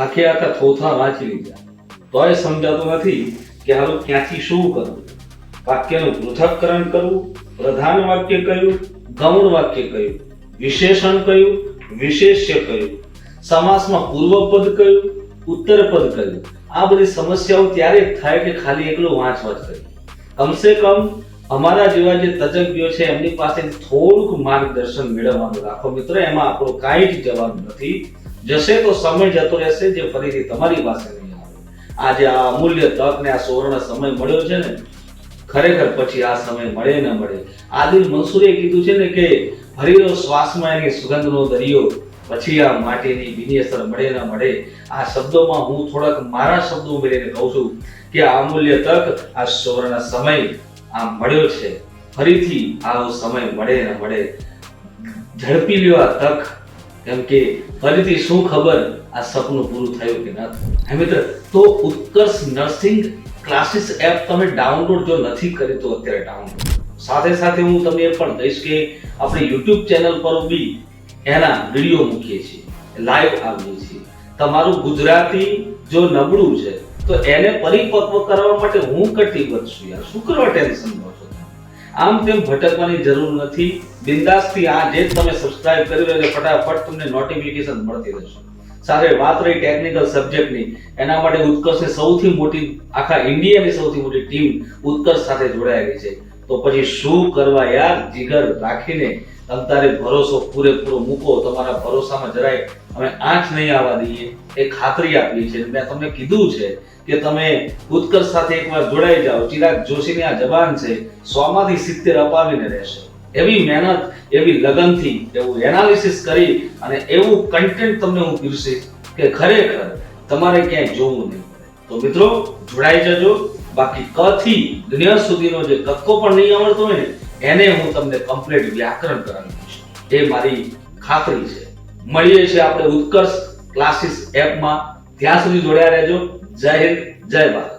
આખે આખા થોથા વાંચી લીધા તોય સમજાતું નથી કે હાલો ક્યાંથી શું કરવું. વાક્યનું પૃથક્કરણ કરવું, પ્રધાન વાક્ય કયું, ગૌણ વાક્ય કયું, વિશેષણ કયું, વિશેષ્ય કયું, સમાસમાં પૂર્વપદ કયું, ઉત્તરપદ કયું. આ બધી સમસ્યાઓ ત્યારે જ થાય કે ખાલી એકલું વાંચ કરીએ. કમસે કમ અમારા જેવા જે તજજ્ઞો છે એમની પાસેથી થોડુંક માર્ગદર્શન મેળવવાનું રાખો મિત્ર. એમાં આપણો કાંઈ જ જવાબ નથી. જશે તો સમય જતો રહેશે જે ફરીથી તમારી પાસે નહીં આવે. આજે આ અમૂલ્ય તક ને આ સુવર્ણ સમય મળ્યો છે ને, ખરેખર પછી આ સમય મળે ન મળે. આદિલ મંસૂરે કીધું છે ને કે હરિનો શ્વાસમાં એની સુગંધનો દરિયો, પછી આ માટીની ભીની અસર મળે ન મળે. આ શબ્દોમાં હું થોડાક મારા શબ્દો ઉમેરીને કહું છું કે આ અમૂલ્ય તક, આ સુવર્ણ સમય આ મળ્યો છે. ફરીથી આવો સમય મળે ન મળે, ઝડપી લ્યો આ તક. કેમ કે ફરીથી શું ખબર આ સપનું પૂરું થયું કે ન થયું. મિત્ર, તો ઉત્કર્ષ નર્સિંગ ક્લાસીસ એપ તમે ડાઉનલોડ જો નથી કરી તો અત્યારે ડાઉનલોડ. સાથે સાથે હું તમને એ પણ કહીશ કે આપણે YouTube ચેનલ પર બી એના વિડીયો મૂકીએ છીએ, લાઈવ આવીએ છીએ. તમારું ગુજરાતી જો નબળું છે તો એને પરિપક્વ કરવા માટે હું કટિબદ્ધ છું યાર. શું કરવા ટેન્શન લો છો? આમ તેમ ભટકવાની જરૂર નથી. બિંદાસથી આ જે તમે સબસ્ક્રાઇબ કરી લો એટલે ફટાફટ તમને નોટિફિકેશન મળતી રહેશે. સાથે વાત રહી ટેકનિકલ સબ્જેક્ટની, એના માટે ઉત્કર્ષની સૌથી મોટી, આખા ઇન્ડિયાની સૌથી મોટી ટીમ ઉત્કર્ષ સાથે જોડાયેલી છે. તો પછી શું કરવા યાર, જીગર રાખીને તમારે ભરોસો પૂરેપૂરો મૂકો. તમારા ભરોસામાં જરાય અમે આંચ નહીં આવવા દઈએ એ ખાતરી આપી છે. મેં તમને કીધું છે કે તમે ઉત્કર્ષ સાથે એકવાર જોડાઈ જાઓ. ચિરાગ જોશીની આ જબાન છે 100 માંથી 70 અપાવીને રહેશે. એવી મહેનત, એવી લગનથી, એવું એનાલિસિસ કરી અને એવું કન્ટેન્ટ તમને હું પીરસીશ કે ખરેખર તમારે ક્યાંય જોવું નહીં પડે. તો મિત્રો જોડાઈ જજો. બાકી ક થી દુનિયા સુધીનો જે કક્કો પણ નહીં આવડતો હોય ને એને હું તમને કમ્પ્લીટ વ્યાકરણ કરાવી દઈશ. એ મારી ખાતરી છે. મળીએ છીએ આપણે ઉત્કર્ષ ક્લાસીસ એપમાં. ત્યાં સુધી જોડાયા રહેજો. જય હિન્દ, જય ભારત.